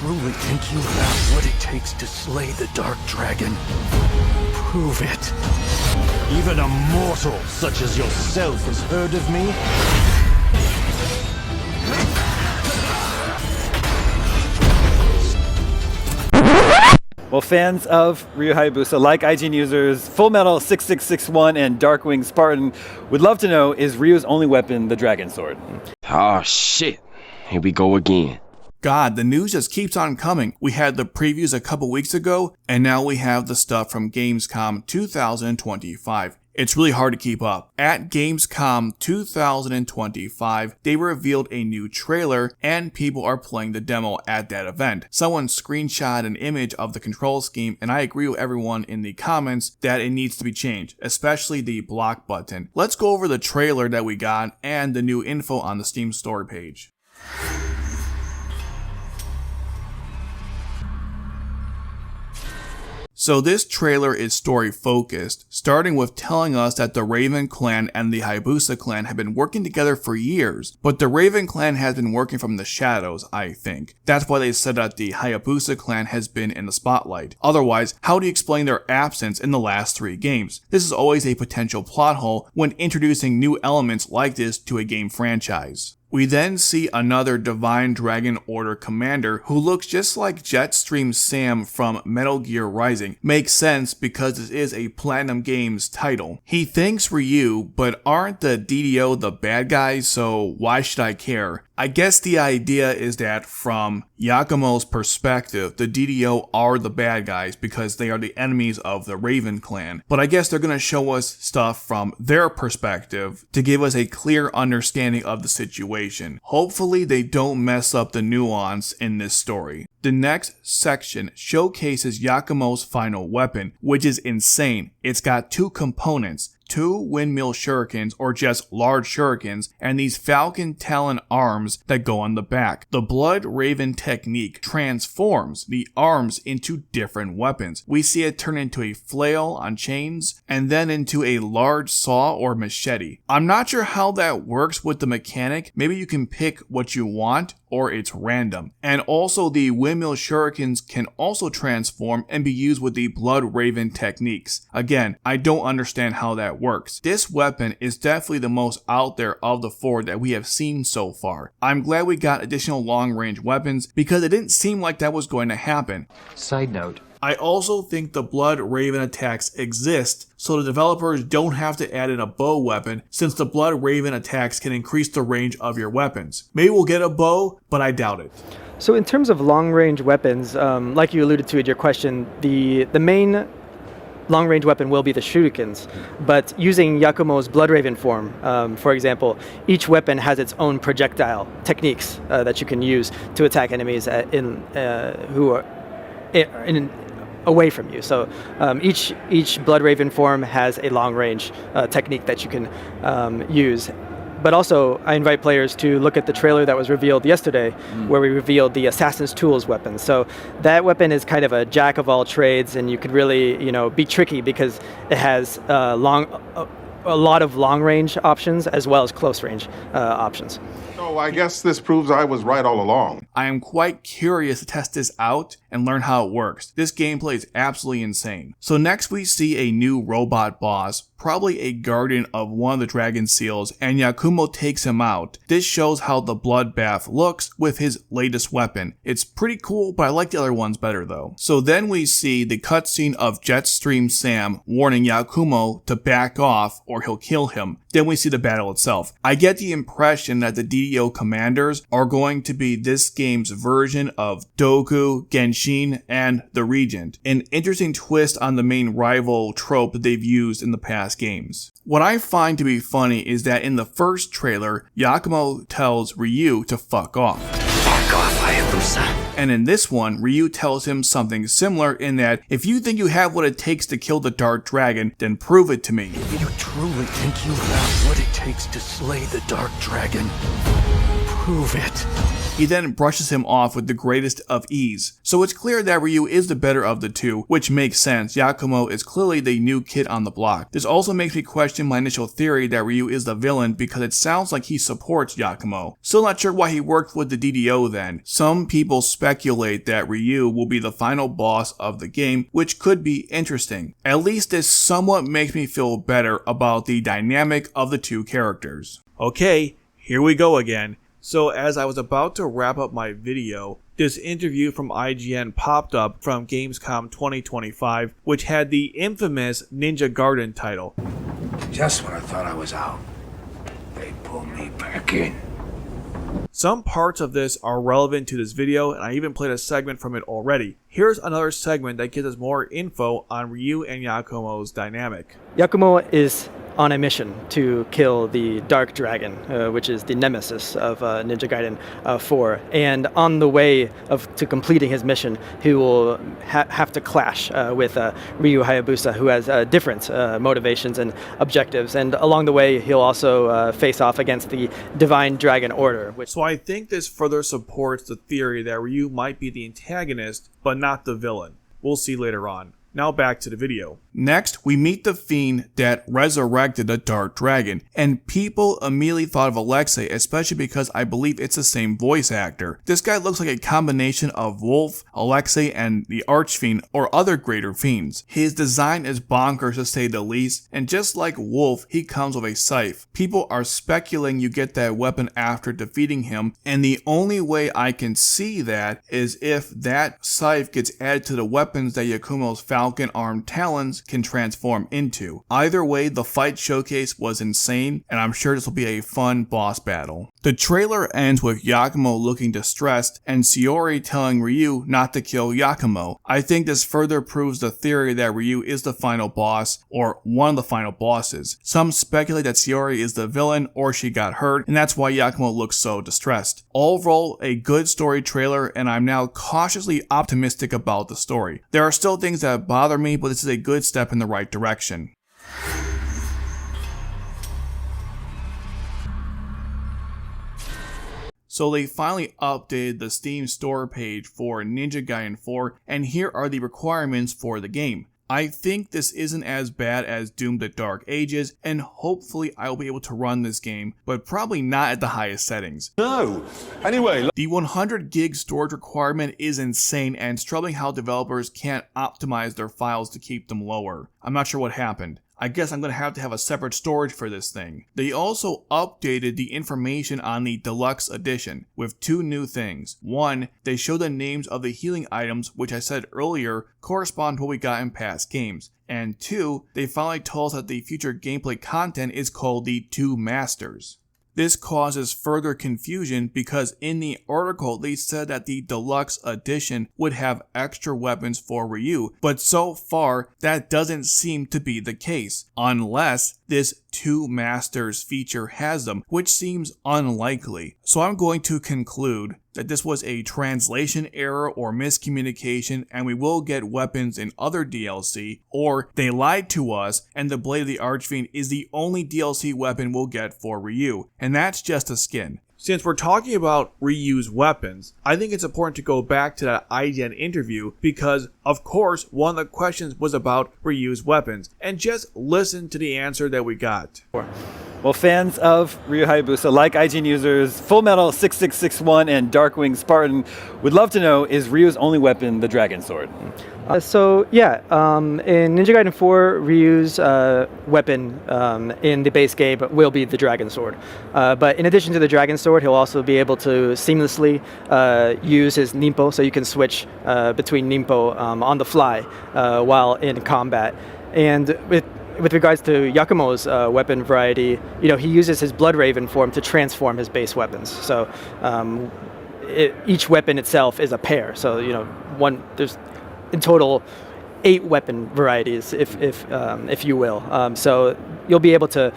truly think you have what it takes to slay the Dark Dragon? Prove it. Even a mortal such as yourself has heard of me? Well, fans of Ryu Hayabusa, like IGN users Fullmetal 6661 and Darkwing Spartan, would love to know, is Ryu's only weapon the Dragon Sword? Oh shit, here we go again. God, the news just keeps on coming. We had the previews a couple weeks ago, and now we have the stuff from Gamescom 2025. It's really hard to keep up. At Gamescom 2025, they revealed a new trailer, and people are playing the demo at that event. Someone screenshot an image of the control scheme, and I agree with everyone in the comments that it needs to be changed, especially the block button. Let's go over the trailer that we got and the new info on the Steam store page. So this trailer is story focused, starting with telling us that the Raven clan and the Hayabusa clan have been working together for years, but the Raven clan has been working from the shadows, I think. That's why they said that the Hayabusa clan has been in the spotlight. Otherwise, how do you explain their absence in the last 3 games? This is always a potential plot hole when introducing new elements like this to a game franchise. We then see another Divine Dragon Order commander who looks just like Jetstream Sam from Metal Gear Rising. Makes sense because this is a Platinum Games title. He thanks Ryu, but aren't the DDO the bad guys, so why should I care? I guess the idea is that from Yakumo's perspective, the DDO are the bad guys because they are the enemies of the Raven clan. But I guess they're going to show us stuff from their perspective to give us a clear understanding of the situation. Hopefully they don't mess up the nuance in this story. The next section showcases Yakumo's final weapon, which is insane. It's got 2 components. 2 windmill shurikens, or just large shurikens, and these falcon talon arms that go on the back. The Blood Raven technique transforms the arms into different weapons. We see it turn into a flail on chains, and then into a large saw or machete. I'm not sure how that works with the mechanic. Maybe you can pick what you want, or it's random. And also the windmill shurikens can also transform and be used with the Blood Raven techniques. Again, I don't understand how that works. This weapon is definitely the most out there of the 4 that we have seen so far. I'm glad we got additional long-range weapons because it didn't seem like that was going to happen. Side note. I also think the Blood Raven attacks exist, so the developers don't have to add in a bow weapon, since the Blood Raven attacks can increase the range of your weapons. Maybe we'll get a bow, but I doubt it. So in terms of long-range weapons, like you alluded to in your question, the main long-range weapon will be the shurikens, but using Yakumo's Blood Raven form, for example, each weapon has its own projectile techniques that you can use to attack enemies who are away from you. So each Blood Raven form has a long-range technique that you can use. But also, I invite players to look at the trailer that was revealed yesterday, where we revealed the Assassin's Tools weapon. So that weapon is kind of a jack of all trades, and you could really, be tricky because it has a lot of long-range options as well as close-range options. So I guess this proves I was right all along. I am quite curious to test this out and learn how it works. This gameplay is absolutely insane. So next we see a new robot boss, probably a guardian of one of the dragon seals, and Yakumo takes him out. This shows how the bloodbath looks with his latest weapon. It's pretty cool, but I like the other ones better though. So then we see the cutscene of Jetstream Sam warning Yakumo to back off or he'll kill him. Then we see the battle itself. I get the impression that the DDO commanders are going to be this game's version of Doku, Genshin, and the Regent. An interesting twist on the main rival trope that they've used in the past games. What I find to be funny is that in the first trailer, Yakumo tells Ryu to fuck off. Fuck off, Hayabusa. And in this one, Ryu tells him something similar in that, if you think you have what it takes to kill the Dark Dragon, then prove it to me. You truly think you have what it takes to slay the Dark Dragon? Prove it. He then brushes him off with the greatest of ease. So it's clear that Ryu is the better of the two, which makes sense. Yakumo is clearly the new kid on the block. This also makes me question my initial theory that Ryu is the villain because it sounds like he supports Yakumo. Still not sure why he worked with the DDO then. Some people speculate that Ryu will be the final boss of the game, which could be interesting. At least this somewhat makes me feel better about the dynamic of the two characters. Okay, here we go again. So as I was about to wrap up my video, this interview from IGN popped up from Gamescom 2025, which had the infamous Ninja Gaiden title. Just when I thought I was out, they pulled me back in. Some parts of this are relevant to this video, and I even played a segment from it already. Here's another segment that gives us more info on Ryu and Yakumo's dynamic. Yakumo is on a mission to kill the Dark Dragon, which is the nemesis of Ninja Gaiden 4. And on the way to completing his mission, he will have to clash with Ryu Hayabusa, who has different motivations and objectives. And along the way, he'll also face off against the Divine Dragon Order. So I think this further supports the theory that Ryu might be the antagonist, but not the villain. We'll see later on. Now back to the video. Next, we meet the fiend that resurrected the Dark Dragon, and people immediately thought of ALEXI, especially because I believe it's the same voice actor. This guy looks like a combination of Wolf, ALEXI, and the Archfiend, or other greater fiends. His design is bonkers to say the least, and just like Wolf, he comes with a scythe. People are speculating you get that weapon after defeating him, and the only way I can see that is if that scythe gets added to the weapons that Yakumo's falcon-armed talons can transform into. Either way, the fight showcase was insane, and I'm sure this will be a fun boss battle. The trailer ends with Yakumo looking distressed and Shiori telling Ryu not to kill Yakumo. I think this further proves the theory that Ryu is the final boss, or one of the final bosses. Some speculate that Shiori is the villain or she got hurt, and that's why Yakumo looks so distressed. Overall, a good story trailer, and I'm now cautiously optimistic about the story. There are still things that bother me, but this is a good step in the right direction. So they finally updated the Steam store page for Ninja Gaiden 4, and here are the requirements for the game. I think this isn't as bad as Doom the Dark Ages, and hopefully I'll be able to run this game, but probably not at the highest settings. No. Anyway, The 100 gig storage requirement is insane, and it's troubling how developers can't optimize their files to keep them lower. I'm not sure what happened. I guess I'm going to have a separate storage for this thing. They also updated the information on the deluxe edition with two new things. One, they show the names of the healing items, which I said earlier correspond to what we got in past games. And two, they finally told us that the future gameplay content is called the Two Masters. This causes further confusion because in the article they said that the deluxe edition would have extra weapons for Ryu, but so far that doesn't seem to be the case, unless this Two Masters feature has them, which seems unlikely. So I'm going to conclude that this was a translation error or miscommunication, and we will get weapons in other DLC, or they lied to us and the Blade of the Archfiend is the only DLC weapon we'll get for Ryu, and that's just a skin. Since we're talking about Ryu's weapons, I think it's important to go back to that IGN interview because, of course, one of the questions was about Ryu's weapons, and just listen to the answer that we got. Well, fans of Ryu Hayabusa, like IGN users, Full Metal 6661 and Darkwing Spartan, would love to know, is Ryu's only weapon the Dragon Sword? In Ninja Gaiden 4, Ryu's weapon in the base game will be the Dragon Sword. But in addition to the Dragon Sword, he'll also be able to seamlessly use his Ninpo, so you can switch between Ninpo on the fly while in combat. And with regards to Yakumo's weapon variety, he uses his Blood Raven form to transform his base weapons. So each weapon itself is a pair. So there's in total 8 weapon varieties, if you will. So you'll be able to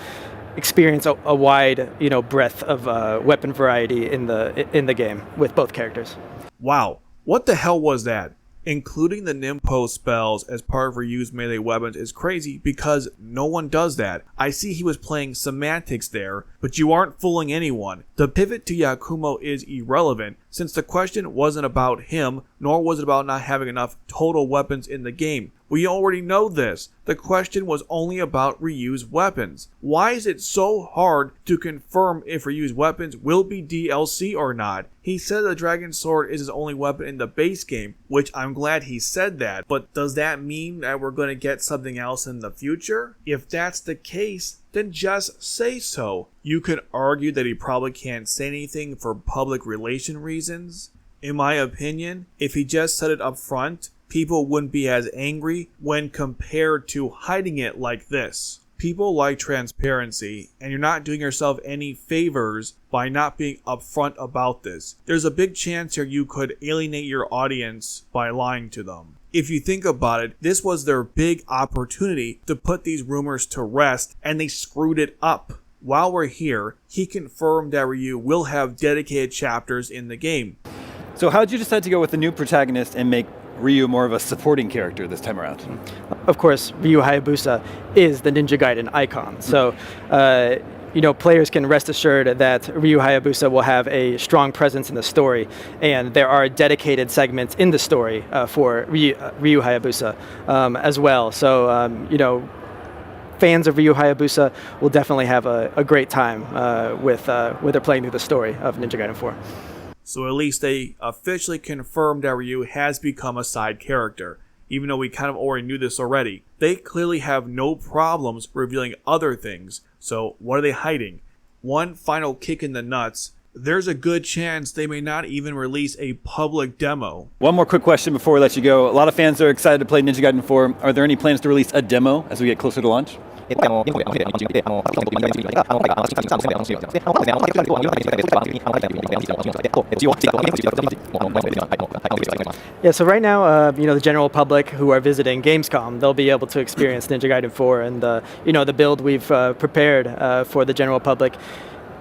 experience a wide breadth of weapon variety in the game with both characters. Wow, what the hell was that? Including the Nimpo spells as part of Ryu's melee weapons is crazy because no one does that. I see he was playing semantics there, but you aren't fooling anyone. The pivot to Yakumo is irrelevant since the question wasn't about him, nor was it about not having enough total weapons in the game. We already know this. The question was only about Ryu's weapons. Why is it so hard to confirm if Ryu's weapons will be DLC or not? He said the Dragon Sword is his only weapon in the base game, which I'm glad he said that, but does that mean that we're going to get something else in the future? If that's the case, then just say so. You could argue that he probably can't say anything for public relation reasons. In my opinion, if he just said it up front, people wouldn't be as angry when compared to hiding it like this. People like transparency, and you're not doing yourself any favors by not being upfront about this. There's a big chance here you could alienate your audience by lying to them. If you think about it, this was their big opportunity to put these rumors to rest, and they screwed it up. While we're here, he confirmed that Ryu will have dedicated chapters in the game. So how did you decide to go with the new protagonist and make Ryu more of a supporting character this time around? Of course, Ryu Hayabusa is the Ninja Gaiden icon. So, players can rest assured that Ryu Hayabusa will have a strong presence in the story, and there are dedicated segments in the story for Ryu Hayabusa as well. So, fans of Ryu Hayabusa will definitely have a great time with they're playing through the story of Ninja Gaiden 4. So at least they officially confirmed that Ryu has become a side character, even though we kind of already knew this already. They clearly have no problems revealing other things, so what are they hiding? One final kick in the nuts, there's a good chance they may not even release a public demo. One more quick question before we let you go. A lot of fans are excited to play Ninja Gaiden 4. Are there any plans to release a demo as we get closer to launch? Yeah, so right now, the general public who are visiting Gamescom, they'll be able to experience Ninja Gaiden 4, and the build we've prepared for the general public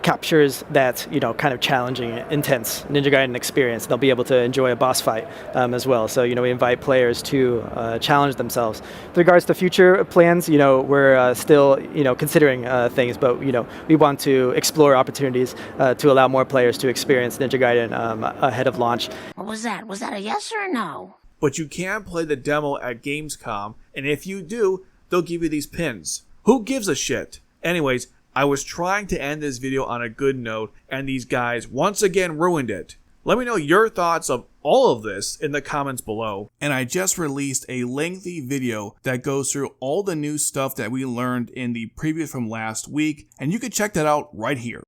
captures that kind of challenging, intense Ninja Gaiden experience. They'll be able to enjoy a boss fight as well. So we invite players to challenge themselves. With regards to future plans, we're still considering things, but we want to explore opportunities to allow more players to experience Ninja Gaiden ahead of launch. What was that? Was that a yes or a no? But you can play the demo at Gamescom, and if you do, they'll give you these pins. Who gives a shit? Anyways, I was trying to end this video on a good note, and these guys once again ruined it. Let me know your thoughts of all of this in the comments below. And I just released a lengthy video that goes through all the new stuff that we learned in the preview from last week, and you can check that out right here.